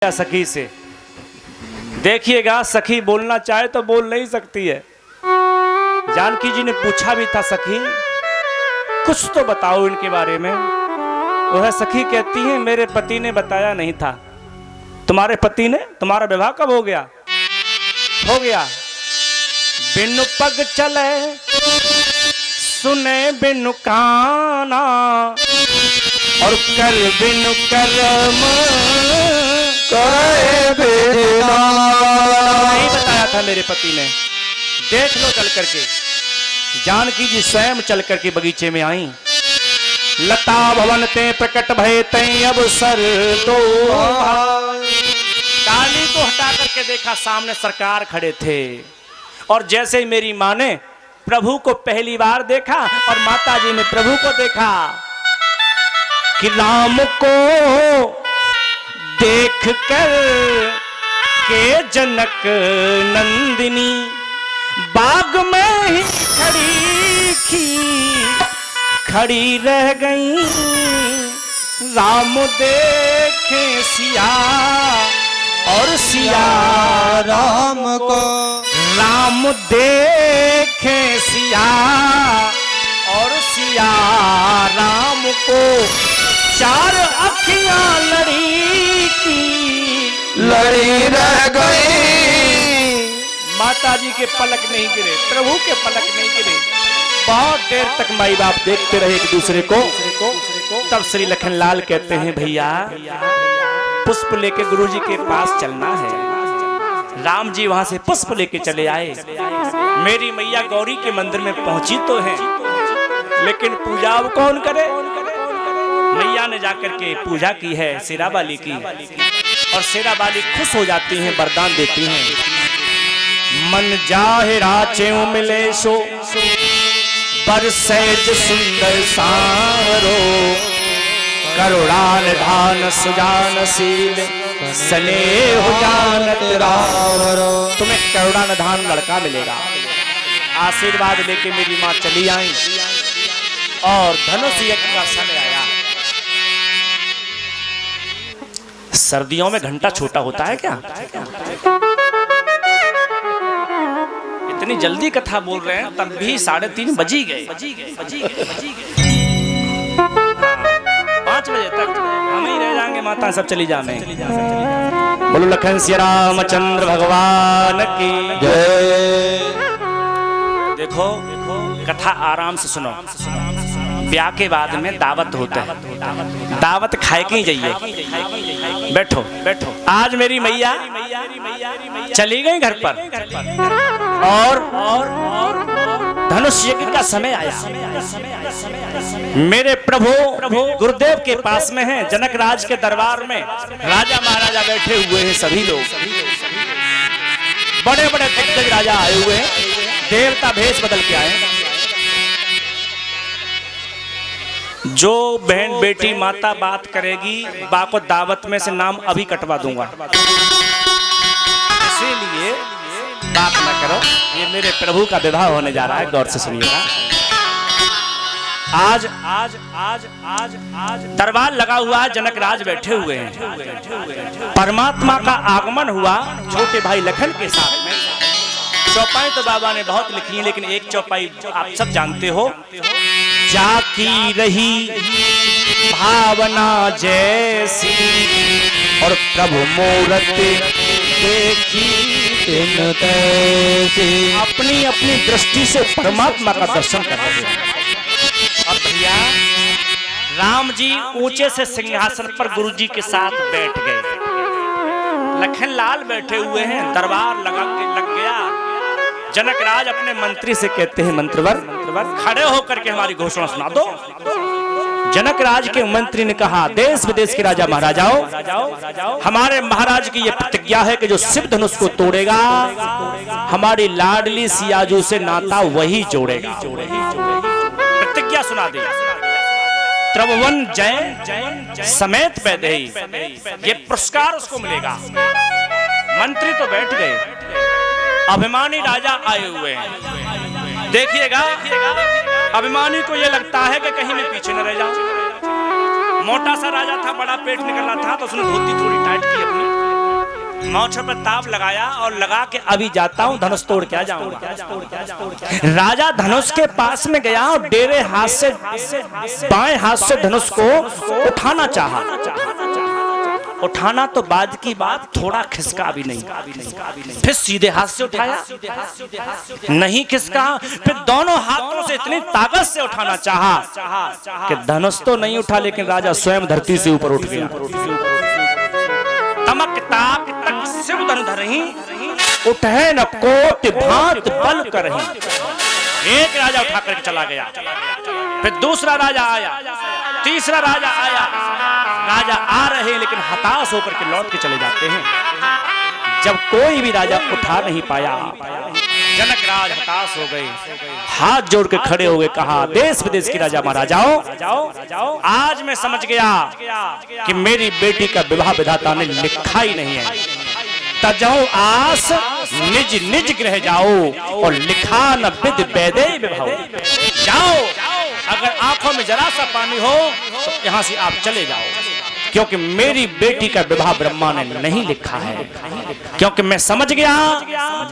सखी से। देखिएगा, सखी बोलना चाहे तो बोल नहीं सकती है। जानकी जी ने पूछा भी था, सखी कुछ तो बताओ इनके बारे में। वह सखी कहती है, मेरे पति ने बताया नहीं था। तुम्हारे पति ने, तुम्हारा विवाह कब हो गया? हो गया। बिनु पग चले सुने बिनु काना, और कर बिनु कर्म नहीं बताया था मेरे पति ने। देख लो चल करके। जानकी जी स्वयं चल करके बगीचे में आई। लता भवन ते प्रकट भय तय अवसर दो। डाली को हटा करके देखा, सामने सरकार खड़े थे। और जैसे ही मेरी माँ ने प्रभु को पहली बार देखा और माता जी ने प्रभु को देखा कि राम को देख कर के जनक नंदिनी बाग में ही खड़ी रह गई। राम देखे सिया और सिया राम को, राम देखे सिया और सिया राम को। चार अखियां लड़ी रह गई। माता जी के पलक नहीं गिरे, प्रभु के पलक नहीं गिरे। बहुत देर तक माई बाप देखते रहे एक दूसरे को। तब श्री लखनलाल कहते हैं, भैया पुष्प लेके गुरुजी के पास चलना है। राम जी वहां से पुष्प लेके चले आए। मेरी मैया गौरी के मंदिर में पहुंची तो है, लेकिन पूजा अब कौन करे? मैया ने जाकर के पूजा की है शेरा वाली की, और शेरा वाली खुश हो जाती हैं, वरदान देती हैं। मन जाहे राचे मिले सो बरसैज सुंदर सारो। करुणान धान सुजानशील स्नेह जानत रावरो। तुम्हें करुणान धान लड़का मिलेगा। आशीर्वाद लेके मेरी माँ चली आई और धनुष यज्ञ का समय आया। सर्दियों में घंटा छोटा होता है क्या? इतनी जल्दी कथा बोल रहे हैं, तब भी 3:30 बजी गए। 5 बजे तक हम ही रह जाएंगे, माता सब चली जाने। बोलो लखन सिया रामचंद्र भगवान की जय। देखो कथा आराम से सुनो। ब्याह के बाद में दावत होता है, दावत खाए के ही जाइए। बैठो बैठो। आज मेरी मैया चली गई घर पर, और धनुष यज्ञ का समय आया। मेरे प्रभु गुरुदेव के पास में हैं, जनक राज के दरबार में राजा महाराजा बैठे हुए हैं। सभी लोग बड़े बड़े दिग्गज राजा आए हुए हैं, देवता भेष बदल के आए। जो बहन बेटी माता बात करेगी, बा को दावत में से नाम अभी कटवा दूंगा, इसीलिए बात न करो। ये मेरे प्रभु का विवाह होने जा रहा है, गौर से सुनिएगा। आज आज आज आज आज दरबार लगा हुआ है, जनक राज बैठे हुए हैं। परमात्मा का आगमन हुआ छोटे भाई लखन के साथ में। चौपाई तो बाबा ने बहुत लिखी है, लेकिन एक चौपाई आप सब जानते हो। जाकी रही भावना जैसी, और प्रभु मूरत देखी तिन तैसी। अपनी अपनी दृष्टि से परमात्मा का दर्शन कर रहे हैं। और भैया राम जी ऊंचे से सिंहासन पर गुरु जी के साथ बैठ गए। लखनलाल बैठे हुए हैं, दरबार लग गया। जनक राज अपने मंत्री से कहते हैं, मंत्रवर खड़े होकर के हमारी घोषणा सुना दो। जनक राज के मंत्री ने कहा, देश विदेश के राजा महाराजाओं, हमारे महाराज की यह प्रतिज्ञा है कि जो शिव धनुष को तोड़ेगा, हमारी लाडली सियाजू से नाता वही जोड़ेगा। प्रतिज्ञा सुना दी। त्रिभुवन जय समेत पैदेही, ये पुरस्कार उसको मिलेगा। मंत्री तो बैठ गए, अभिमानी राजा आए हुए हैं। देखिएगा, अभिमानी को यह लगता है कि कहीं मैं पीछे न रह जाऊं। मोटा सा राजा था, बड़ा पेट निकलना था, तो उसने धोती थोड़ी टाइट की अपनी। मोछे पर ताव लगाया और लगा के अभी जाता हूँ, धनुष तोड़ क्या जाऊंगा। राजा धनुष के पास में गया और डेरे हाथ से बाएं हाथ से धनुष को उठाना चाहा। उठाना तो बाद की बात, थोड़ा खिसका भी नहीं। फिर सीधे हाथ से उठाया, नहीं खिसका। फिर दोनों हाथों से इतनी ताकत से उठाना चाहा कि धनुष तो नहीं उठा, लेकिन राजा स्वयं धरती से ऊपर उठ गया। तमक ताक तक शिव धनु धरहि, उठे न कोट भांत बल करहि। एक राजा उठा करके चला गया, फिर दूसरा राजा आया, तीसरा राजा आया। राजा आ रहे लेकिन हताश होकर के लौट के चले जाते हैं। जब कोई भी राजा उठा नहीं पाया, जनक राज हताश हो गए, हाथ जोड़ के खड़े हो गए, कहा देश विदेश की राजा महाराजाओं, आज मैं समझ गया कि मेरी बेटी का विवाह विधाता ने लिखा ही नहीं है। तजहु आस निज निज गृह जाओ और लिखा न विद वैदे विभाओ। जाओ, अगर आंखों में जरा सा पानी हो तो यहाँ से आप चले जाओ, क्योंकि मेरी बेटी का विवाह ब्रह्मा ने नहीं लिखा है। क्योंकि मैं समझ गया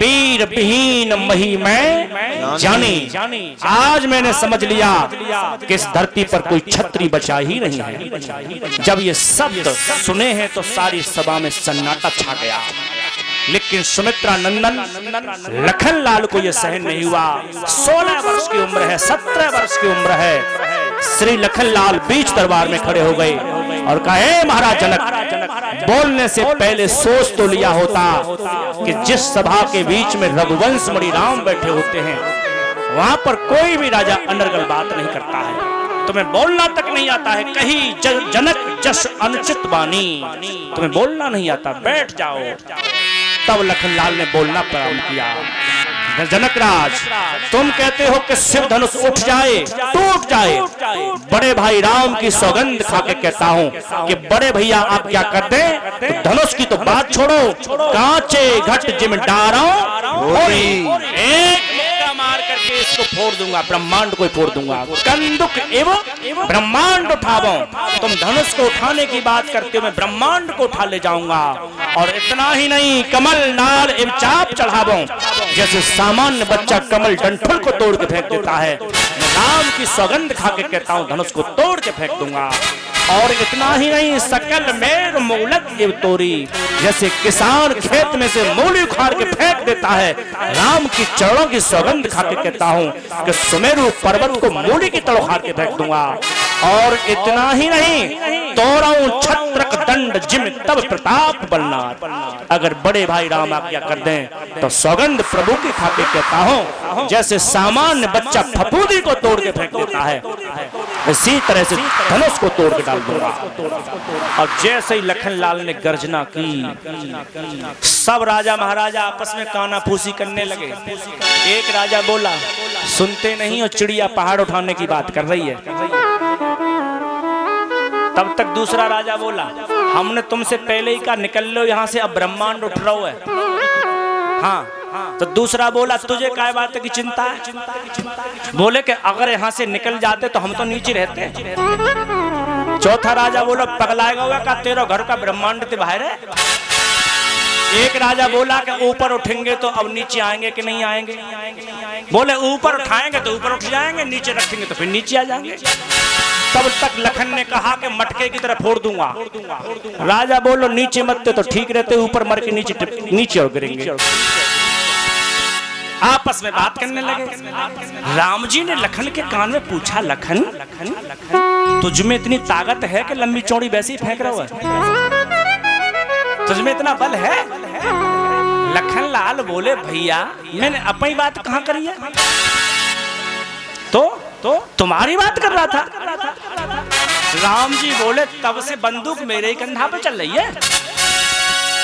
वीर विहीन मही मैं जानी। आज मैंने समझ लिया कि इस धरती पर कोई छत्री बचा ही नहीं है। जब ये शब्द सुने हैं तो सारी सभा में सन्नाटा छा गया, लेकिन सुमित्रा नंदन लखन लाल को यह सहन नहीं हुआ। 16 वर्ष की उम्र है, 17 वर्ष की उम्र है। श्री लखन लाल बीच दरबार में खड़े हो गए और कहा, हे महाराज जनक, बोलने से पहले सोच तो लिया होता कि जिस सभा के बीच में रघुवंश मणि राम बैठे होते हैं, वहां पर कोई भी राजा अनर्गल बात नहीं करता है। तुम्हें बोलना तक नहीं आता है, कहीं जनक जस अनुचित बानी, तुम्हें बोलना नहीं आता, बैठ जाओ। तब लखनलाल ने बोलना प्रारंभ किया, जनक राज, तुम कहते हो कि शिव धनुष उठ जाए, टूट जाए। बड़े भाई राम की सौगंध खा के कहता हूँ कि बड़े भैया आप क्या कर दें, तो धनुष की तो बात छोड़ो, कांचे घट जिम डारो, एक मुक्का मार करके इसको फोड़ दूंगा, ब्रह्मांड को फोड़ दूंगा। कंदुक एवं ब्रह्मांड उठावो, तुम धनुष को उठाने की बात करते हो, मैं ब्रह्मांड को उठा ले जाऊंगा। और इतना ही नहीं, कमल नाल एवं चाप चढ़ावो, जैसे सामान्य बच्चा कमल डंठल को तोड़ के फेंक देता है, मैं राम की सौगंध खा के कहता हूँ धनुष को तोड़ के फेंक दूंगा। और इतना ही नहीं, सकल मेर मूलक एव तोरी, जैसे किसान खेत में से मूली उखाड़ के फेंक देता है, राम की चरणों की सौगंध खा के कहता हूँ कि सुमेरु पर्वत को मूली की तरह उखाड़ के फेंक दूंगा। और इतना ही नहीं, तोड़ाऊं छत्रक दंड जिम तब प्रताप बलनाथ। अगर बड़े भाई राम आज्ञा कर दें तो सौगंध प्रभु की खा के कहता हूँ, जैसे सामान्य बच्चा फफूंदी को तोड़ के फेंक देता है, इसी तरह से धनुष को तोड़ के डाल दूंगा। और जैसे ही लखनलाल ने गर्जना की, सब राजा महाराजा आपस में कानाफूसी करने लगे। एक राजा बोला, सुनते नहीं हो, चिड़िया पहाड़ उठाने की बात कर रही है। तब तक दूसरा राजा बोला, हमने तुमसे पहले ही कहा निकल लो यहाँ से, अब ब्रह्मांड उठ रहा है। हाँ, तो दूसरा बोला, तुझे क्या बात की चिंता है? बोले कि अगर यहाँ से निकल जाते तो हम तो नीचे रहते। चौथा राजा बोला, पगलाएगा हुआ का तेरा घर का ब्रह्मांड ते बाहर है। एक राजा बोला कि ऊपर उठेंगे तो अब नीचे आएंगे कि नहीं आएंगे? बोले ऊपर उठाएंगे तो ऊपर उठ जाएंगे, नीचे रखेंगे तो फिर नीचे आ जाएंगे। तब तक लखन ने कहा कि मटके की तरह फोड़ दूंगा। राजा बोलो, नीचे मत तो ठीक रहते, ऊपर मर के नीचे और गिरेंगे। आपस में बात करने लगे। राम जी ने लखन के कान में पूछा, लखन तुझ में इतनी ताकत है कि लंबी चौड़ी वैसे ही फेंक रहा है? तुझ में इतना बल है? लखन लाल बोले, भैया मैंने अपनी बात कहाँ करी है, तो तुम्हारी बात कर रहा था। राम जी बोले, तब से बंदूक मेरे ही कंधा पे चल रही है।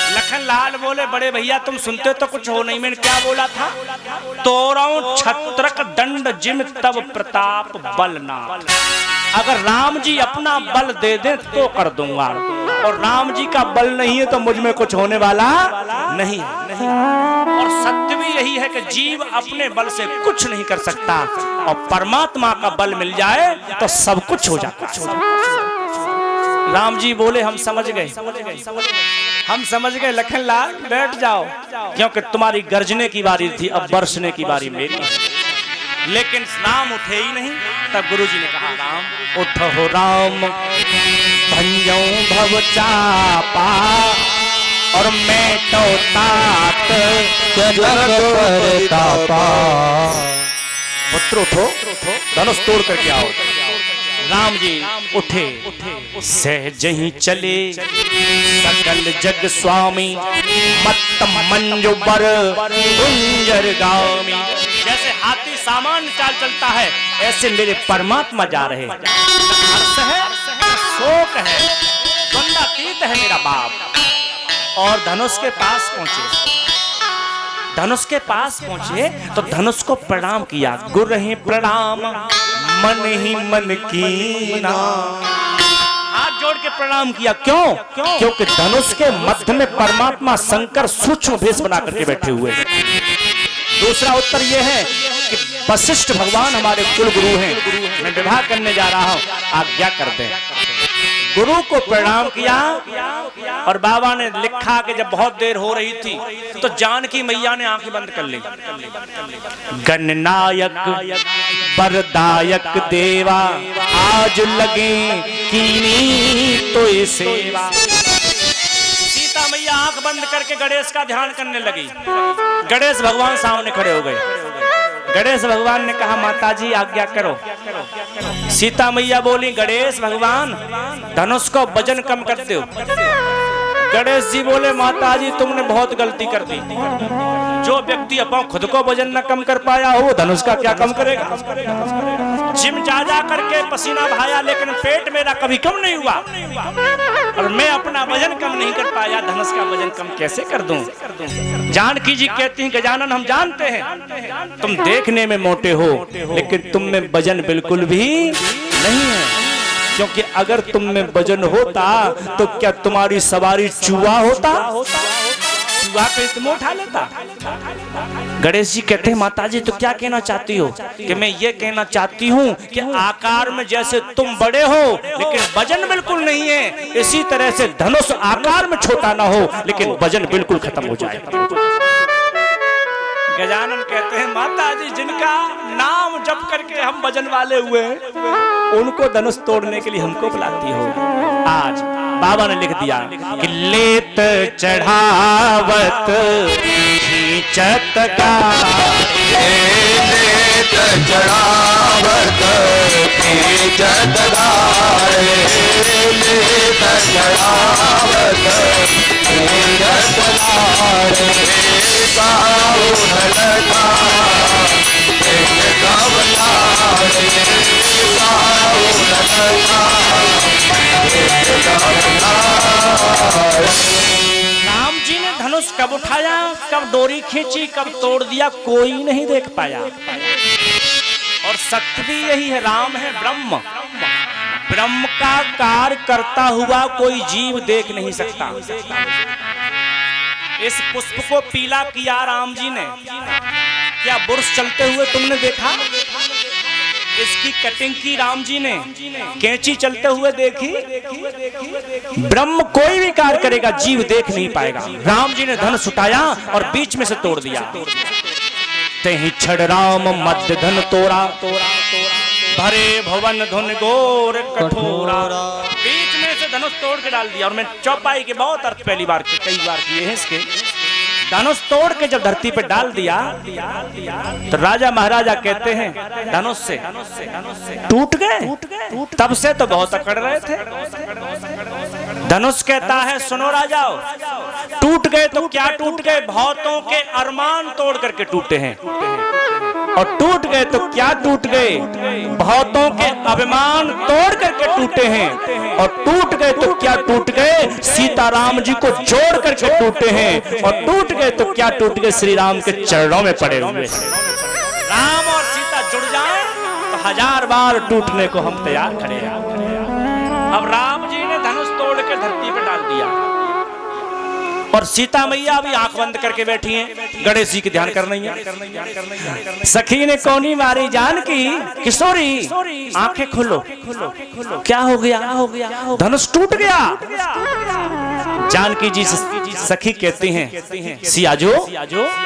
लखन लाल बोले, बड़े भैया तुम सुनते तो कुछ हो नहीं, मैंने क्या बोला था? तोड़ाऊं छत्रक दंड जिम तब प्रताप बलनाथ। अगर राम जी अपना बल दे दे तो कर दूंगा, और राम जी का बल नहीं है तो मुझ में कुछ होने वाला नहीं। और सत्य भी यही है कि जीव अपने बल से कुछ नहीं कर सकता, और परमात्मा का बल मिल जाए तो सब कुछ हो जाता है। राम जी बोले हम समझ गए, हम समझ गए लखनलाल बैठ जाओ, क्योंकि तुम्हारी गर्जने की बारी थी, अब बरसने की बारी मेरी। लेकिन राम उठे ही नहीं। तब गुरुजी ने कहा राम उठो राम भंजो भव चापा और मैं तो तात जनक परतापा। पुत्र उठो धनुष तोड़ करके आओ। राम जी उठे सहज ही चले सकल जग स्वामी मत मंजु बर गुंजर गामी। जैसे हाथी सामान्य चाल चलता है ऐसे मेरे परमात्मा जा रहे। हर्ष है शोक है द्वंद्वातीत है मेरा बाप। और धनुष के पास पहुंचे, धनुष के पास पहुंचे तो धनुष को प्रणाम किया। गुर रहे प्रणाम मन ही मन की ना, हाथ जोड़ के प्रणाम किया। क्यों? क्योंकि धनुष के मध्य में परमात्मा शंकर सूक्ष्म भेष बना करके बैठे हुए हैं। दूसरा उत्तर यह है कि वशिष्ठ भगवान हमारे कुल गुरु हैं। मैं विवाह करने जा रहा हूं, आज्ञा कर दें। गुरु को प्रणाम किया और बाबा ने लिखा कि जब बहुत देर हो रही थी तो जानकी मैया ने आंखें बंद कर ली। गणनायक वरदायक देवा आज लगे कीनी तो सेवा। सीता मैया आंख बंद करके गणेश का ध्यान करने लगी। गणेश भगवान सामने खड़े हो गए। गणेश भगवान ने कहा माताजी आज्ञा करो। सीता मैया बोली गणेश भगवान धनुष को वजन कम कर दो। गणेश जी बोले माताजी तुमने बहुत गलती कर दी। जो व्यक्ति अपन खुद को वजन न कम कर पाया हो धनुष का क्या कम करेगा। जिम जा करके पसीना बहाया लेकिन पेट मेरा कभी कम नहीं हुआ और मैं अपना वजन कम नहीं कर पाया, धनुष का वजन कम कैसे कर दूं। जानकी जी कहती हैं गजानन हम जानते हैं तुम देखने में मोटे हो लेकिन तुम में वजन बिल्कुल भी नहीं है। क्योंकि अगर तुम में वजन होता तो क्या तुम्हारी सवारी चूहा होता? चूहा पे तुम उठा लेता। गणेश जी कहते हैं माताजी तो क्या कहना चाहती हो? कि मैं ये कहना चाहती हूँ कि आकार में जैसे तुम बड़े हो लेकिन वजन बिल्कुल नहीं है, इसी तरह से धनुष आकार में छोटा ना हो लेकिन वजन बिल्कुल खत्म हो जाए। गजानन कहते हैं माताजी जिनका नाम जप करके हम वजन वाले हुए उनको धनुष तोड़ने के लिए हमको बुलाती हो। आज बाबा ने लिख दिया कि लेत चढ़ावत खींचत गारे, लेत चढ़ावत खींचत गारे, लेत चढ़ावत खींचत गारे। साउन लगा एक कमला रे, साउन लगा एक कमला। राम जी ने धनुष कब उठाया, कब डोरी खींची, कब तोड़ दिया कोई नहीं देख पाया। और सत्य भी यही है, राम है ब्रह्म, ब्रह्म का कार्य करता हुआ कोई जीव देख नहीं सकता। इस पुष्प को पीला किया राम जी ने, क्या बुर्श चलते हुए तुमने देखा? इसकी कटिंग की राम जी ने, कैंची चलते हुए देखी? ब्रह्म कोई भी कार्य करेगा जीव देख नहीं पाएगा। राम जी ने धनुष उठाया और बीच में से तोड़ दिया। तेहि छड़ राम मध्य धन तोड़ा, भरे भवन धुन गोर कठोरा। बीच में से धनुष तोड़ के डाल दिया। और मैं चौपाई के बहुत अर्थ पहली बार कई बार किए हैं इसके। धनुष तोड़ के जब धरती पे डाल दिया तो राजा महाराजा कहते हैं धनुष से टूट गए। तब से तो बहुत अकड़ रहे थे। धनुष कहता है सुनो राजाओ, टूट गए तो क्या टूट गए, बहुतों के अरमान तोड़ करके टूटे हैं। और टूट गए तो क्या टूट गए, बहुतों के अभिमान तोड़ करके टूटे हैं। और टूट गए तो क्या टूट गए, सीताराम जी को जोड़ करके टूटे हैं। और टूट गए तो क्या टूट गए, श्री राम के चरणों में पड़े हुए। राम और सीता जुड़ जाए तो 1000 बार टूटने को हम तैयार खड़े हैं। अब राम जी ने धनुष तोड़ के धरती पे डाल दिया और और सीता मैया भी आंख बंद करके बैठी हैं, गणेश जी की ध्यान कर रही है। सखी ने कोनी मारी जानकी किशोरी आंखें खोलो, क्या हो गया, धनुष टूट गया। जानकी जी सखी कहती हैं सियाजो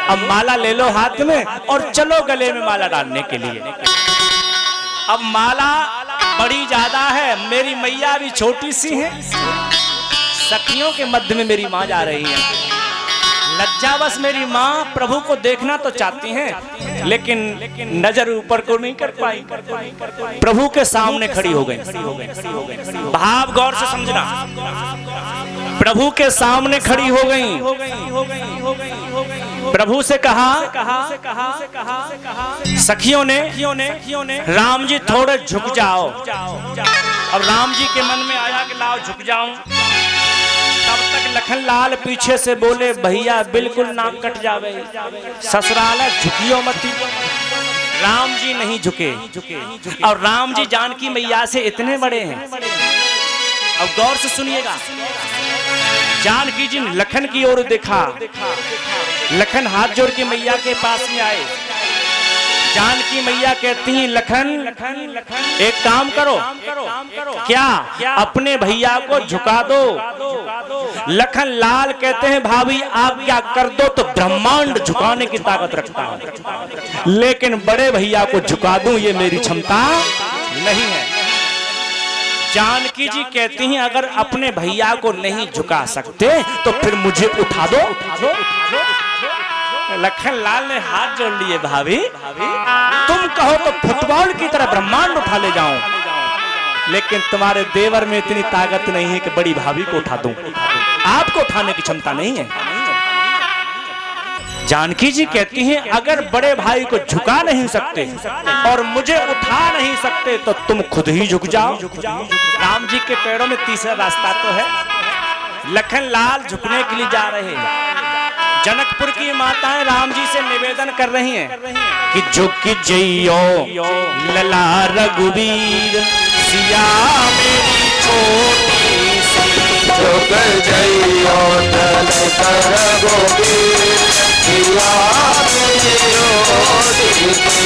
अब माला ले लो हाथ में और चलो गले में माला डालने के लिए। अब माला बड़ी ज्यादा है, मेरी मैया भी छोटी सी है, सखियों के मध्य में मेरी माँ जा रही है। लज्जावश मेरी माँ प्रभु को देखना तो चाहती हैं, लेकिन नजर ऊपर को नहीं कर पाई, प्रभु के सामने खड़ी हो गई। भाव गौर से समझना, प्रभु के सामने खड़ी हो गई। प्रभु से कहा सखियों ने राम जी थोड़े झुक जाओ। अब राम जी के मन में आया कि लाओ झुक जाऊं। तब तक लखन लाल पीछे से बोले भैया बिल्कुल नाक कट जावे, ससुराल झुकियो मती। राम जी नहीं झुके, और राम जी जानकी मैया से इतने बड़े हैं। अब गौर से सुनिएगा, जानकी जी ने लखन की ओर देखा, लखन हाथ जोड़ के मैया के पास में आए। जानकी मैया कहती हैं लखन एक काम करो, क्या अपने भैया को झुका दो। लखन लाल कहते हैं भाभी आप क्या कर दो तो ब्रह्मांड झुकाने की ताकत रखता हूं, लेकिन बड़े भैया को झुका दूं ये मेरी क्षमता नहीं है। जानकी जी कहती हैं अगर अपने भैया को नहीं झुका सकते तो फिर मुझे उठा दो। लखन लाल ने हाथ जोड़ लिए भाभी तुम कहो तो फुटबॉल की तरह ब्रह्मांड उठा ले जाऊं, लेकिन तुम्हारे देवर में इतनी ताकत नहीं है कि बड़ी भाभी को उठा दूं, आपको उठाने की क्षमता नहीं है। जानकी जी कहती हैं अगर बड़े भाई को झुका नहीं सकते और मुझे उठा नहीं सकते तो तुम खुद ही झुक जाओ। राम जी के पैरों में तीसरा रास्ता तो है। लखन लाल झुकने के लिए जा रहे हैं। जनकपुर की माताएं राम जी से निवेदन कर रही हैं कि झुक जइयो लला रघुवीर सिया मेरी छोटी सी, झुक जइयो तन कर रघुवीर सिया मेरी छोटी सी,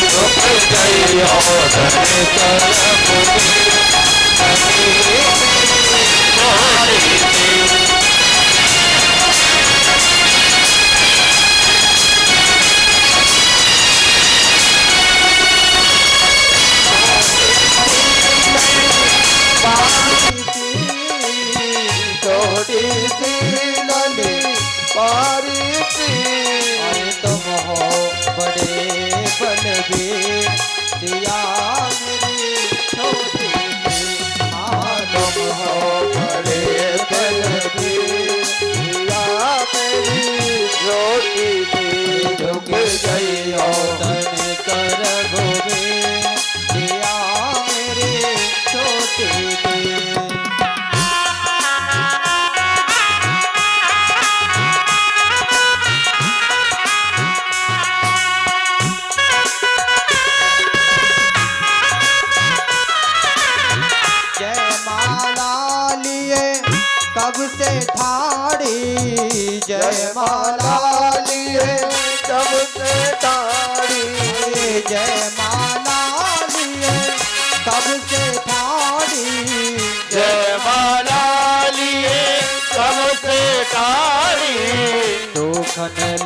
झुक जइयो तन कर रघुवीर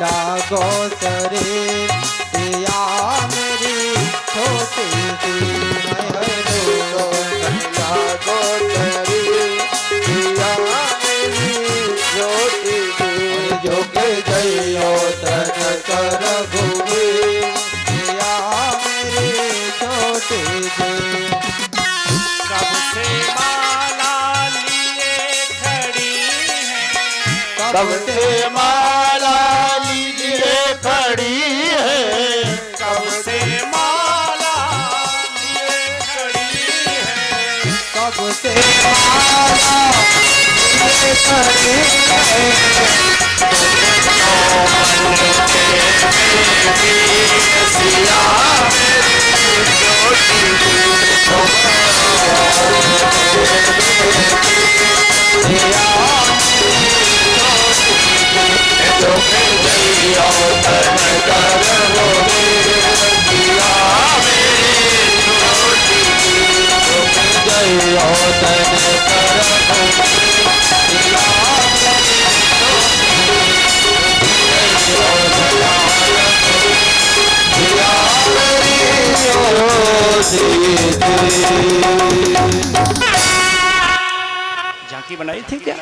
लागो सरे सिया मेरी छोटी सी, लागो सरे सिया मेरी छोटी सी, झुक जइयो तन कर रघुवीर सिया मेरी छोटी सी। कब से माला लिए खड़ी है, कब से माला लिए खड़ी है, कब से माला लिए खड़ी है, कब से माला लिए खड़ी है, सिया मेरी छोटी सी, झांकी बनाई थी क्या?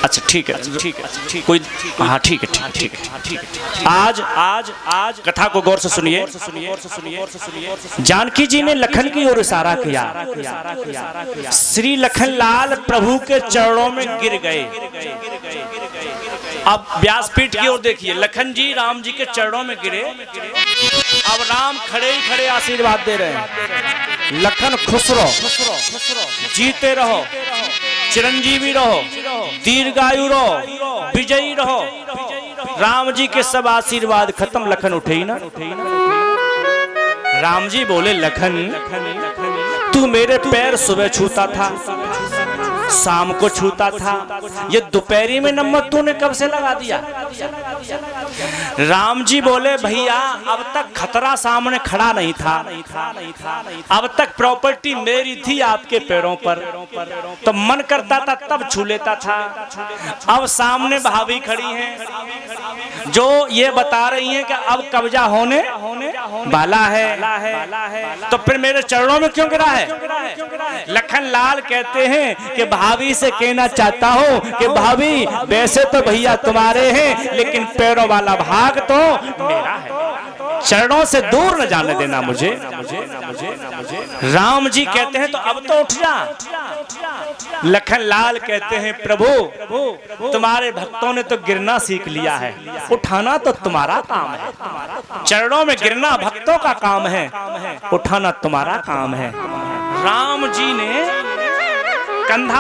अच्छा ठीक है, ठीक है, ठीक कोई, हाँ ठीक है, ठीक है, ठीक है। आज कथा को गौर से सुनिए। जानकी जी ने लखन की ओर इशारा किया। श्री लखन लाल प्रभु के चरणों में गिर गए। अब व्यासपीठ की ओर देखिए, लखन जी राम जी के चरणों में गिरे। अब राम खड़े ही खड़े आशीर्वाद दे रहे हैं, लखन खुश रहो, जीते रहो, चिरंजीवी रहो, दीर्घायु रहो, विजयी रहो। राम जी के सब आशीर्वाद खत्म, लखन उठे ही ना। राम जी बोले, लखन तू मेरे पैर सुबह छूता था, शाम को छूता था, ये दोपहरी में नंबर तूने कब से लगा दिया? राम जी बोले, भैया अब तक खतरा सामने खड़ा नहीं था, अब तक प्रॉपर्टी मेरी थी आपके पैरों पर, तो मन करता था तब छू लेता था। अब सामने भाभी खड़ी हैं जो ये बता रही हैं कि अब कब्जा होने वाला है, तो फिर मेरे चरणों में क्यों गिरा है? लखन लाल कहते हैं कि भाभी से कहना चाहता हूँ कि भाभी वैसे तो भैया तुम्हारे हैं, लेकिन पैरों वाला भाग तो मेरा है, चरणों से दूर न जाने देना मुझे। राम जी कहते हैं तो अब तो उठ जा। लखन लाल कहते हैं, प्रभु तुम्हारे भक्तों ने तो गिरना सीख लिया है, उठाना तो तुम्हारा काम है। चरणों में गिरना भक्तों का काम है, उठाना तुम्हारा काम है। राम जी ने कंधा